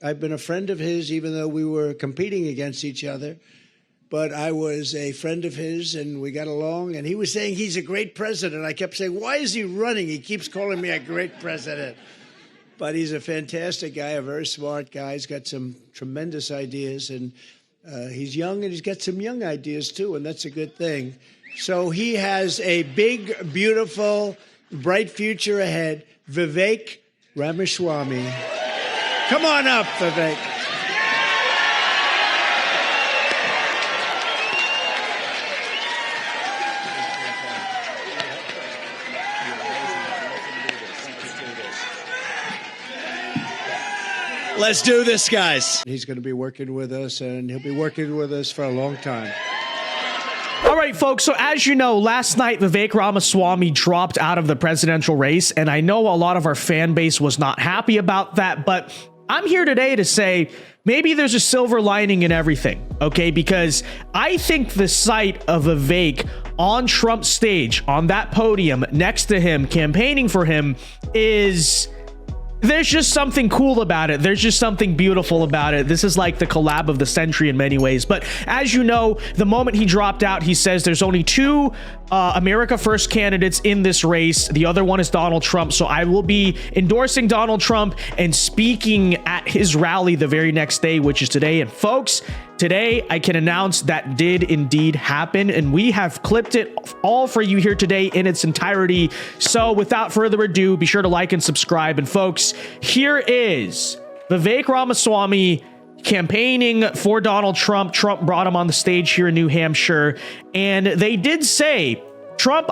I've been a friend of his, even though we were competing against each other. But I was a friend of his, and we got along. And he was saying he's a great president. I kept saying, why is he running? He keeps calling me a great president. But he's a fantastic guy, a very smart guy. He's got some tremendous ideas, and he's young, and he's got some young ideas, too, and that's a good thing. So he has a big, beautiful, bright future ahead. Vivek Ramaswamy. Come on up, Vivek. Let's do this, guys. He's going to be working with us, and he'll be working with us for a long time. All right, folks. So as you know, last night, Vivek Ramaswamy dropped out of the presidential race. And I know a lot of our fan base was not happy about that. But I'm here today to say maybe there's a silver lining in everything. OK, because I think the sight of Vivek on Trump's stage, on that podium next to him, campaigning for him is... there's just something cool about it. There's just something beautiful about it. This is like the collab of the century in many ways. But as you know, the moment he dropped out, he says there's only two America First candidates in this race. The other one is Donald Trump. So I will be endorsing Donald Trump and speaking at his rally the very next day, which is today. And folks, today I can announce that did indeed happen, and we have clipped it all for you here today in its entirety. So without further ado, be sure to like and subscribe. And folks, here is Vivek Ramaswamy campaigning for Donald Trump. Trump brought him on the stage here in New Hampshire, and they did say, Trump,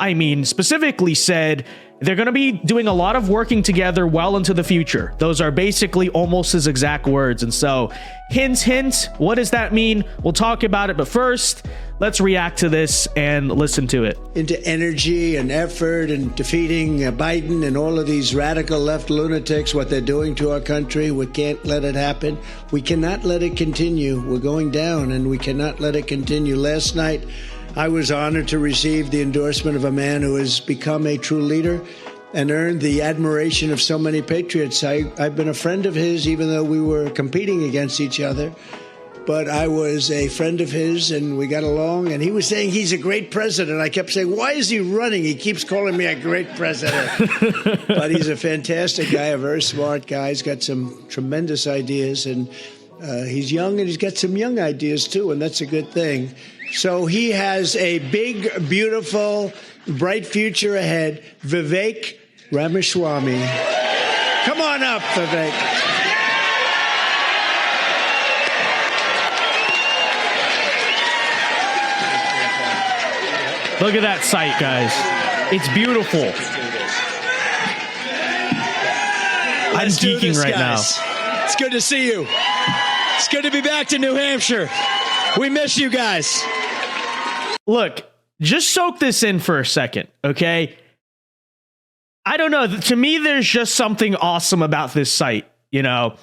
specifically said, they're going to be doing a lot of working together well into the future. Those are basically almost his exact words. And so, hint, hint, what does that mean? We'll talk about it. But first, let's react to this and listen to it. Into energy and effort and defeating Biden and all of these radical left lunatics, what they're doing to our country. We can't let it happen. We cannot let it continue. We're going down, and we cannot let it continue. Last night, I was honored to receive the endorsement of a man who has become a true leader and earned the admiration of so many patriots. I've been a friend of his, even though we were competing against each other. But I was a friend of his, and we got along. And he was saying he's a great president. I kept saying, why is he running? He keeps calling me a great president. But he's a fantastic guy, a very smart guy. He's got some tremendous ideas, and he's young, and he's got some young ideas, too, and that's a good thing. So he has a big, beautiful, bright future ahead. Vivek Ramaswamy. Come on up, Vivek. Look at that sight, guys. It's beautiful. I'm geeking right now. It's good to see you. It's good to be back to New Hampshire. We miss you guys. Look, just soak this in for a second, okay? I don't know. To me, there's just something awesome about this site, you know?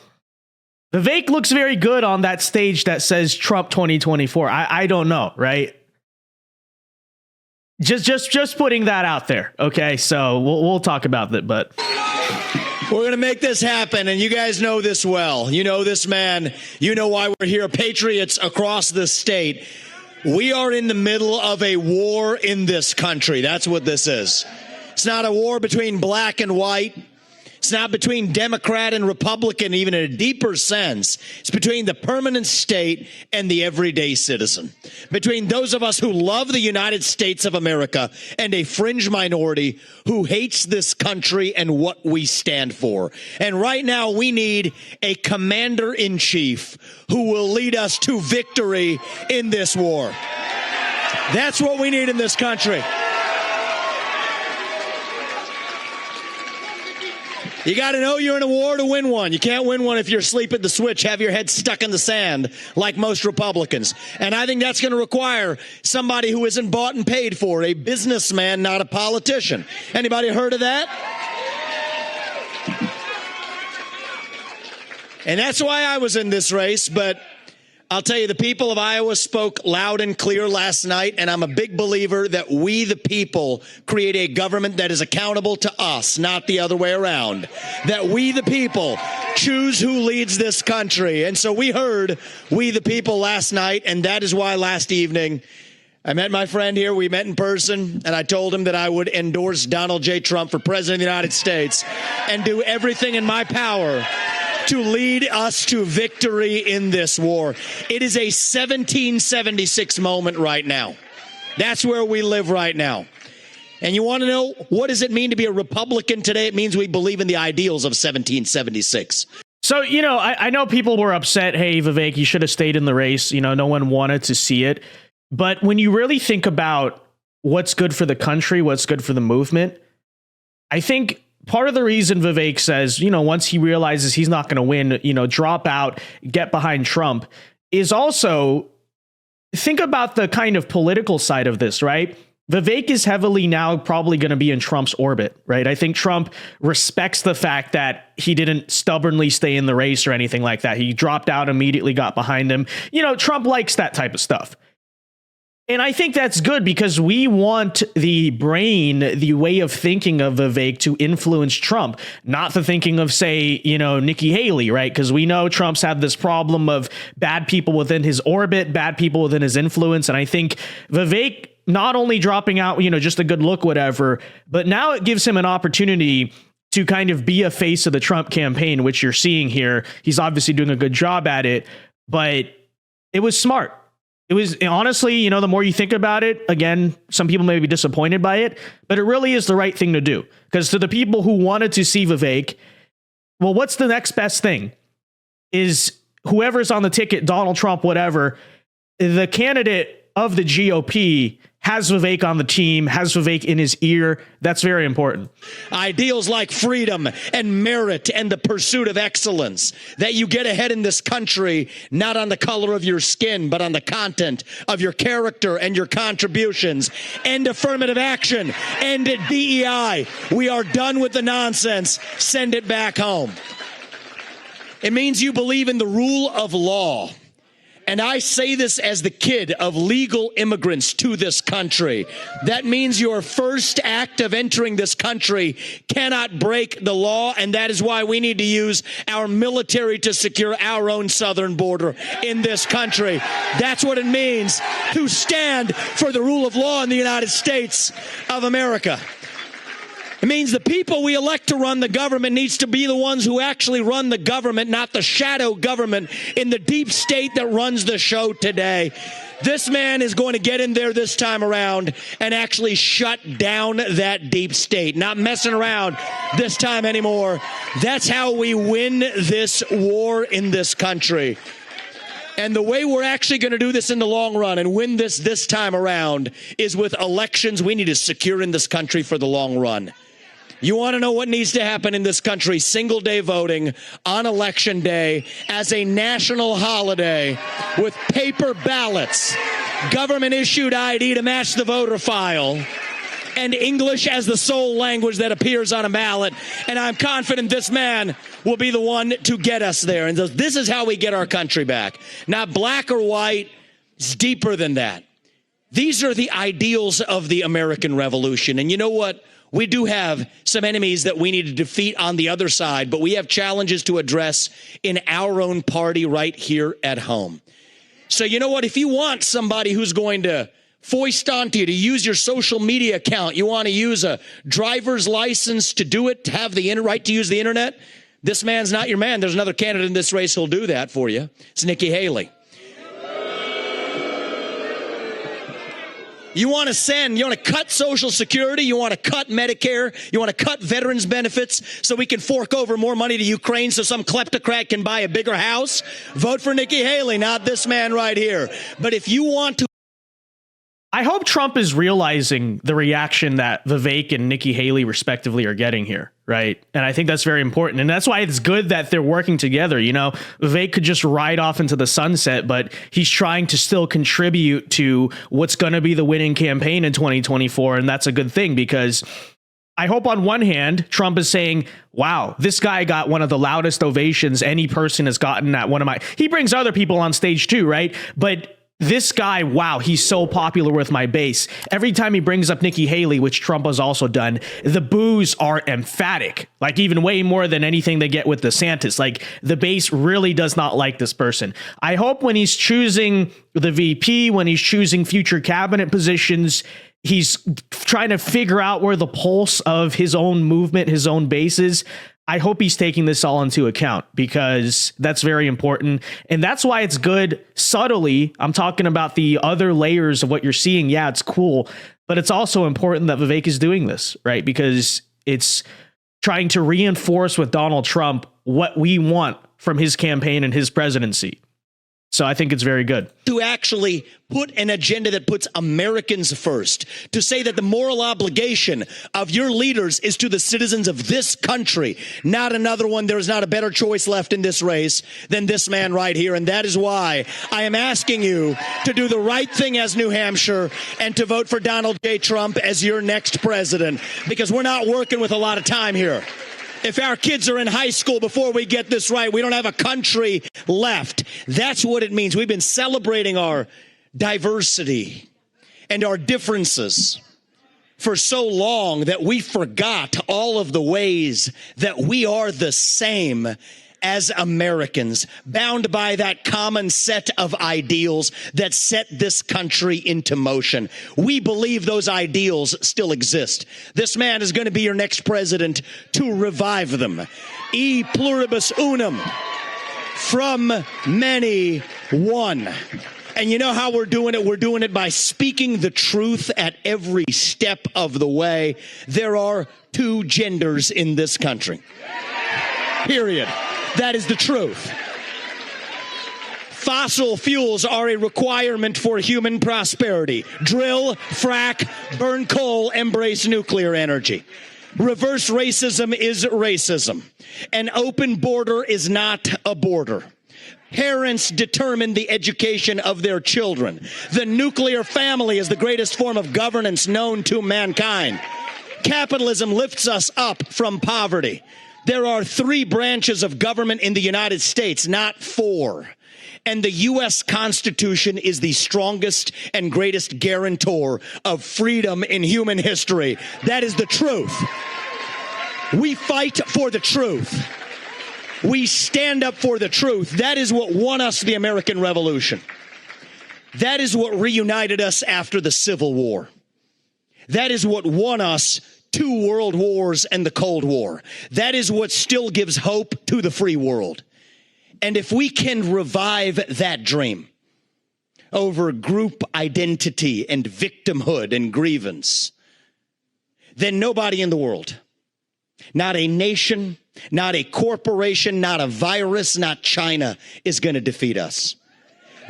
Vivek looks very good on that stage that says Trump 2024. I don't know, right? Just putting that out there, okay? So we'll talk about that, but... we're going to make this happen, and you guys know this well. You know this man. You know why we're here. Patriots across the state. We are in the middle of a war in this country. That's what this is. It's not a war between black and white. It's not between Democrat and Republican, even in a deeper sense. It's between the permanent state and the everyday citizen. Between those of us who love the United States of America and a fringe minority who hates this country and what we stand for. And right now we need a commander-in-chief who will lead us to victory in this war. That's what we need in this country. You got to know you're in a war to win one. You can't win one if you're asleep at the switch, have your head stuck in the sand like most Republicans. And I think that's going to require somebody who isn't bought and paid for, a businessman, not a politician. Anybody heard of that? And that's why I was in this race, but I'll tell you, the people of Iowa spoke loud and clear last night, and I'm a big believer that we, the people, create a government that is accountable to us, not the other way around. That we, the people, choose who leads this country. And so we heard we the people last night, and that is why last evening I met my friend here. We met in person, and I told him that I would endorse Donald J. Trump for president of the United States and do everything in my power to lead us to victory in this war. It is a 1776 moment right now. That's where we live right now. And you want to know, what does it mean to be a Republican today? It means we believe in the ideals of 1776. So, you know, I know people were upset. Hey, Vivek, you should have stayed in the race. You know, no one wanted to see it. But when you really think about what's good for the country, what's good for the movement, I think part of the reason Vivek says, you know, once he realizes he's not going to win, you know, drop out, get behind Trump, is also think about the kind of political side of this, right? Vivek is heavily now probably going to be in Trump's orbit, right? I think Trump respects the fact that he didn't stubbornly stay in the race or anything like that. He dropped out, immediately got behind him. You know, Trump likes that type of stuff. And I think that's good because we want the brain, the way of thinking of Vivek to influence Trump, not the thinking of, say, you know, Nikki Haley, right? Because we know Trump's had this problem of bad people within his orbit, bad people within his influence. And I think Vivek not only dropping out, you know, just a good look, whatever, but now it gives him an opportunity to kind of be a face of the Trump campaign, which you're seeing here. He's obviously doing a good job at it, but it was smart. It was honestly, you know, the more you think about it, again, some people may be disappointed by it, but it really is the right thing to do. Because to the people who wanted to see Vivek, well, what's the next best thing? Is whoever's on the ticket, Donald Trump, whatever, the candidate of the GOP has Vivek on the team, has Vivek in his ear. That's very important. Ideals like freedom and merit and the pursuit of excellence, that you get ahead in this country, not on the color of your skin, but on the content of your character and your contributions. End affirmative action. End DEI. We are done with the nonsense. Send it back home. It means you believe in the rule of law. And I say this as the kid of legal immigrants to this country. That means your first act of entering this country cannot break the law, and that is why we need to use our military to secure our own southern border in this country. That's what it means to stand for the rule of law in the United States of America. It means the people we elect to run the government needs to be the ones who actually run the government, not the shadow government in the deep state that runs the show today. This man is going to get in there this time around and actually shut down that deep state. Not messing around this time anymore. That's how we win this war in this country. And the way we're actually going to do this in the long run and win this time around is with elections we need to secure in this country for the long run. You want to know what needs to happen in this country? Single day voting on election day as a national holiday with paper ballots, government issued ID to match the voter file, and English as the sole language that appears on a ballot. And I'm confident this man will be the one to get us there. And this is how we get our country back. Not black or white. It's deeper than that. These are the ideals of the American Revolution. And you know what? We do have some enemies that we need to defeat on the other side, but we have challenges to address in our own party right here at home. So you know what? If you want somebody who's going to foist onto you to use your social media account, you want to use a driver's license to do it, to have the right to use the internet, this man's not your man. There's another candidate in this race who'll do that for you. It's Nikki Haley. You want to cut Social Security, you want to cut Medicare, you want to cut veterans benefits so we can fork over more money to Ukraine so some kleptocrat can buy a bigger house? Vote for Nikki Haley, not this man right here. But if you want to... I hope Trump is realizing the reaction that Vivek and Nikki Haley respectively are getting here, right? And I think that's very important. And that's why it's good that they're working together. You know, Vivek could just ride off into the sunset, but he's trying to still contribute to what's going to be the winning campaign in 2024. And that's a good thing because I hope on one hand, Trump is saying, wow, this guy got one of the loudest ovations any person has gotten at one of my... He brings other people on stage too, right? But this guy, wow, he's so popular with my base. Every time he brings up Nikki Haley, which Trump has also done, the boos are emphatic, like even way more than anything they get with DeSantis. Like the base really does not like this person. I hope when he's choosing the VP, when he's choosing future cabinet positions, he's trying to figure out where the pulse of his own movement, his own base is. I hope he's taking this all into account because that's very important. And that's why it's good subtly. I'm talking about the other layers of what you're seeing. Yeah, it's cool, but it's also important that Vivek is doing this, right? Because it's trying to reinforce with Donald Trump what we want from his campaign and his presidency. So I think it's very good. To actually put an agenda that puts Americans first, to say that the moral obligation of your leaders is to the citizens of this country, not another one. There is not a better choice left in this race than this man right here. And that is why I am asking you to do the right thing as New Hampshire and to vote for Donald J. Trump as your next president, because we're not working with a lot of time here. If our kids are in high school before we get this right, we don't have a country left. That's what it means. We've been celebrating our diversity and our differences for so long that we forgot all of the ways that we are the same as Americans, bound by that common set of ideals that set this country into motion. We believe those ideals still exist. This man is going to be your next president to revive them. E pluribus unum, from many, one. And you know how we're doing it? We're doing it by speaking the truth at every step of the way. There are two genders in this country. Period. That is the truth. Fossil fuels are a requirement for human prosperity. Drill, frack, burn coal, embrace nuclear energy. Reverse racism is racism. An open border is not a border. Parents determine the education of their children. The nuclear family is the greatest form of governance known to mankind. Capitalism lifts us up from poverty. There are 3 branches of government in the United States, not 4. And the U.S. Constitution is the strongest and greatest guarantor of freedom in human history. That is the truth. We fight for the truth. We stand up for the truth. That is what won us the American Revolution. That is what reunited us after the Civil War. That is what won us 2 world wars and the Cold War. That is what still gives hope to the free world. And if we can revive that dream over group identity and victimhood and grievance, then nobody in the world, not a nation, not a corporation, not a virus, not China, is going to defeat us.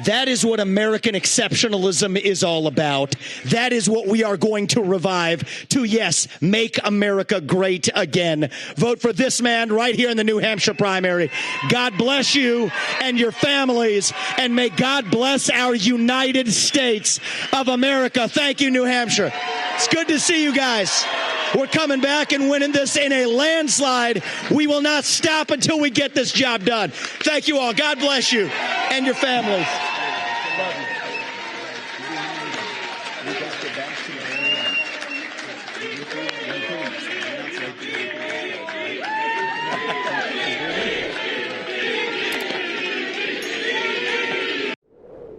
That is what American exceptionalism is all about. That is what we are going to revive to, yes, make America great again. Vote for this man right here in the New Hampshire primary. God bless you and your families, and may God bless our United States of America. Thank you, New Hampshire. It's good to see you guys. We're coming back and winning this in a landslide. We will not stop until we get this job done. Thank you all. God bless you and your families.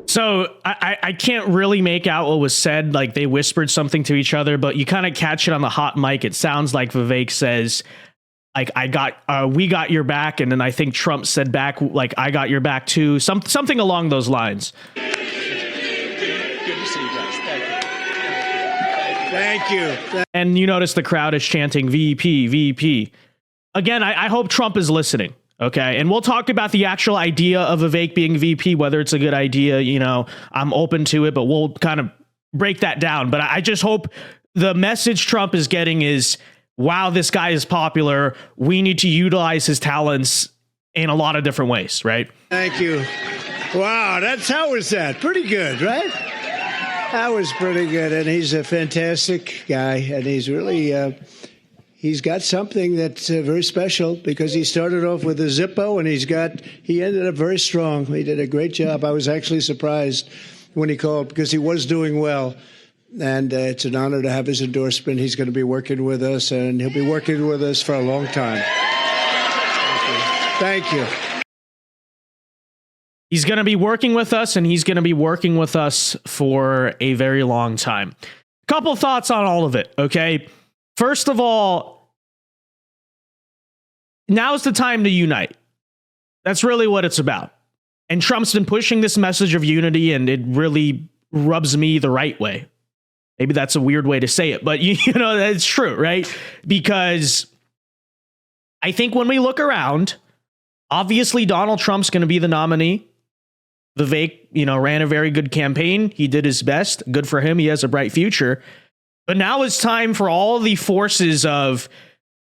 So I can't really make out what was said. Like they whispered something to each other, but you kind of catch it on the hot mic. It sounds like Vivek says, like, we got your back. And then I think Trump said back, like, I got your back too. Something along those lines. Good to see you guys. Thank you. And you notice the crowd is chanting VP, VP. Again, I hope Trump is listening. Okay, and we'll talk about the actual idea of Vivek being VP, whether it's a good idea. You know, I'm open to it, but we'll kind of break that down. But I just hope the message Trump is getting is, wow, this guy is popular. We need to utilize his talents in a lot of different ways, right? Thank you. Wow, how was that? Pretty good, right? That was pretty good, and he's a fantastic guy, and he's really... He's got something that's very special because he started off with a Zippo and he ended up very strong. He did a great job. I was actually surprised when he called because he was doing well. And it's an honor to have his endorsement. He's going to be working with us, and he'll be working with us for a long time. Thank you. He's going to be working with us, and he's going to be working with us for a very long time. Couple thoughts on all of it, okay? First of all, now's the time to unite. That's really what it's about. And Trump's been pushing this message of unity, and it really rubs me the right way. Maybe that's a weird way to say it, but you know, that's true, right? Because I think when we look around, obviously Donald Trump's going to be the nominee. Vivek, ran a very good campaign. He did his best. Good for him. He has a bright future. But now it's time for all the forces of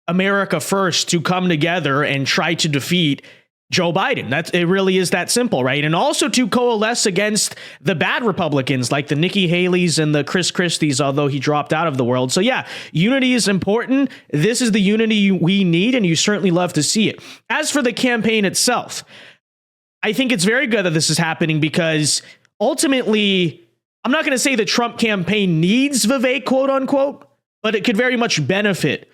America First to come together and try to defeat Joe Biden. It really is that simple, right? And also to coalesce against the bad Republicans like the Nikki Haley's and the Chris Christie's, although he dropped out of the world. So yeah, unity is important. This is the unity we need, and you certainly love to see it. As for the campaign itself, I think it's very good that this is happening because ultimately, I'm not going to say the Trump campaign needs Vivek, quote unquote, but it could very much benefit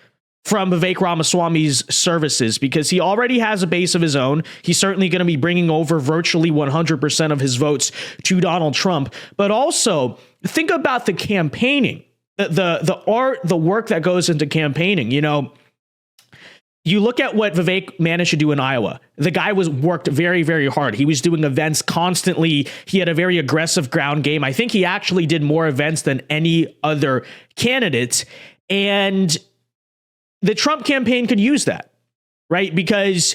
from Vivek Ramaswamy's services because he already has a base of his own. He's certainly going to be bringing over virtually 100% of his votes to Donald Trump. But also think about the campaigning, the art, the work that goes into campaigning. You look at what Vivek managed to do in Iowa. The guy worked very, very hard. He was doing events constantly. He had a very aggressive ground game. I think he actually did more events than any other candidate. And the Trump campaign could use that, right? Because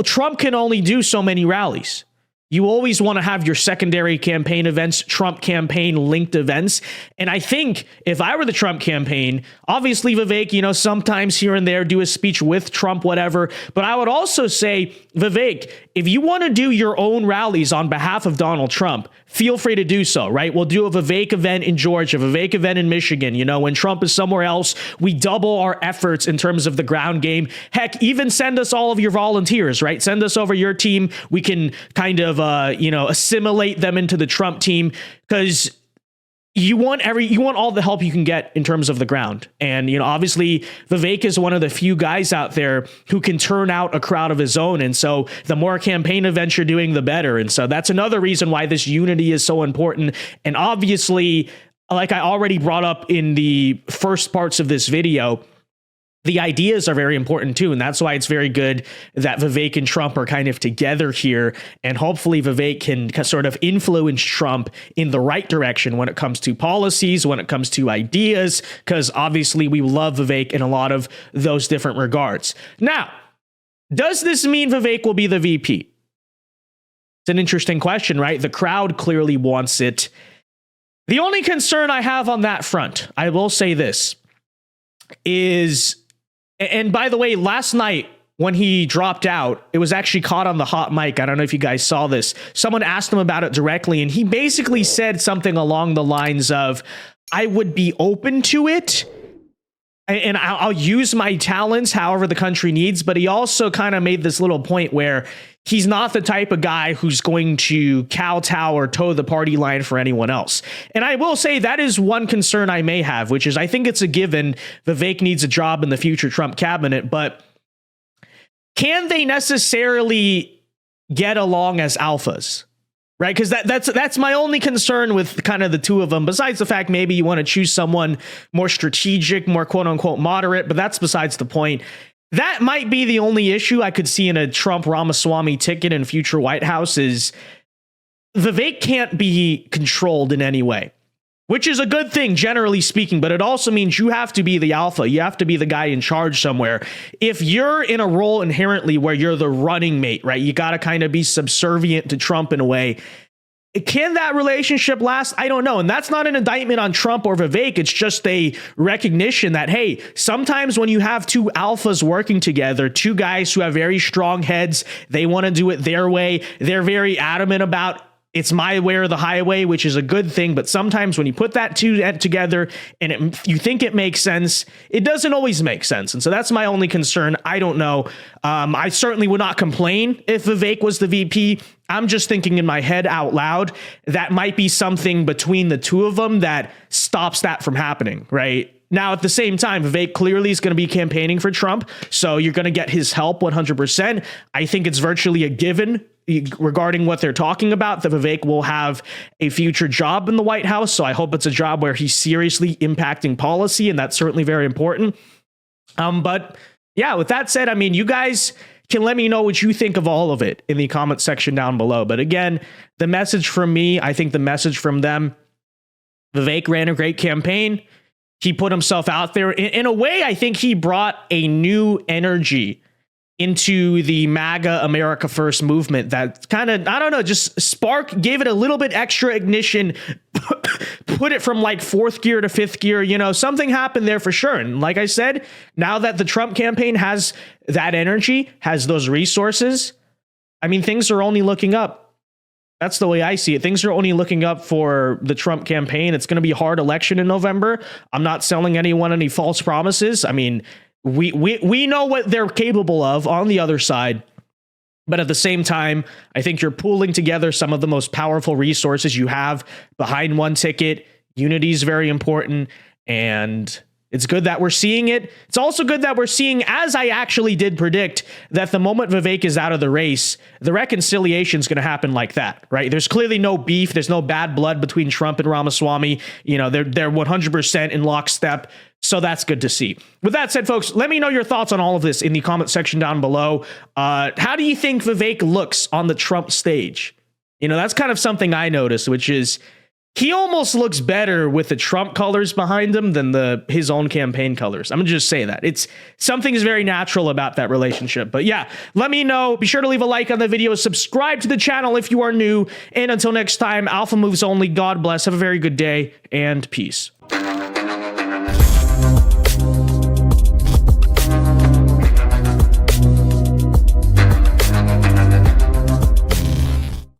Trump can only do so many rallies. You always want to have your secondary campaign events, Trump campaign linked events. And I think if I were the Trump campaign, obviously Vivek, sometimes here and there do a speech with Trump, whatever. But I would also say, Vivek, if you want to do your own rallies on behalf of Donald Trump, feel free to do so, right? We'll do a Vivek event in Georgia, Vivek event in Michigan. When Trump is somewhere else, we double our efforts in terms of the ground game. Heck, even send us all of your volunteers, right? Send us over your team. We can kind of, assimilate them into the Trump team because you want all the help you can get in terms of the ground. And, obviously Vivek is one of the few guys out there who can turn out a crowd of his own. And so the more campaign events you're doing, the better. And so that's another reason why this unity is so important. And obviously, like I already brought up in the first parts of this video, the ideas are very important too. And that's why it's very good that Vivek and Trump are kind of together here. And hopefully Vivek can sort of influence Trump in the right direction when it comes to policies, when it comes to ideas, because obviously we love Vivek in a lot of those different regards. Now, does this mean Vivek will be the VP? It's an interesting question, right? The crowd clearly wants it. The only concern I have on that front, I will say this, is... And by the way, last night when he dropped out, it was actually caught on the hot mic. I don't know if you guys saw this. Someone asked him about it directly, and he basically said something along the lines of, I would be open to it, and I'll use my talents however the country needs. But he also kind of made this little point where he's not the type of guy who's going to kowtow or toe the party line for anyone else. And I will say that is one concern I may have, which is I think it's a given Vivek needs a job in the future Trump cabinet, but can they necessarily get along as alphas? Right? Because that's my only concern with kind of the two of them, besides the fact maybe you want to choose someone more strategic, more quote unquote moderate, but that's besides the point. That might be the only issue I could see in a Trump Ramaswamy ticket in future White House is Vivek can't be controlled in any way, which is a good thing, generally speaking, but it also means you have to be the alpha. You have to be the guy in charge somewhere. If you're in a role inherently where you're the running mate, right, you got to kind of be subservient to Trump in a way. Can that relationship last? I don't know. And that's not an indictment on Trump or Vivek. It's just a recognition that, hey, sometimes when you have two alphas working together, two guys who have very strong heads, they want to do it their way. They're very adamant about it's my way or the highway, which is a good thing. But sometimes when you put that two together and you think it makes sense, it doesn't always make sense. And so that's my only concern. I don't know. I certainly would not complain if Vivek was the VP. I'm just thinking in my head out loud, that might be something between the two of them that stops that from happening, right? Now, at the same time, Vivek clearly is going to be campaigning for Trump, so you're going to get his help 100%. I think it's virtually a given regarding what they're talking about, that Vivek will have a future job in the White House. So I hope it's a job where he's seriously impacting policy, and that's certainly very important. But yeah, with that said, I mean, you guys can let me know what you think of all of it in the comment section down below. But again, the message from me, I think the message from them, Vivek ran a great campaign. He put himself out there. In a way, I think he brought a new energy into the MAGA America First movement that kind of, I don't know, just gave it a little bit extra ignition, put it from like fourth gear to fifth gear. You know, something happened there for sure. And like I said, now that the Trump campaign has that energy, has those resources, I mean, things are only looking up. That's the way I see it. Things are only looking up for the Trump campaign. It's going to be a hard election in November. I'm not selling anyone any false promises. I mean, we know what they're capable of on the other side. But at the same time, I think you're pooling together some of the most powerful resources you have behind one ticket. Unity is very important, and it's good that we're seeing it. It's also good that we're seeing, as I actually did predict, that the moment Vivek is out of the race, the reconciliation is going to happen like that, right? There's clearly no beef. There's no bad blood between Trump and Ramaswamy. You know, they're 100% in lockstep. So that's good to see. With that said, folks, let me know your thoughts on all of this in the comment section down below. How do you think Vivek looks on the Trump stage? You know, that's kind of something I noticed, which is he almost looks better with the Trump colors behind him than his own campaign colors. I'm going to just say that. It's something is very natural about that relationship. But yeah, let me know. Be sure to leave a like on the video. Subscribe to the channel if you are new. And until next time, Alpha Moves Only. God bless. Have a very good day and peace.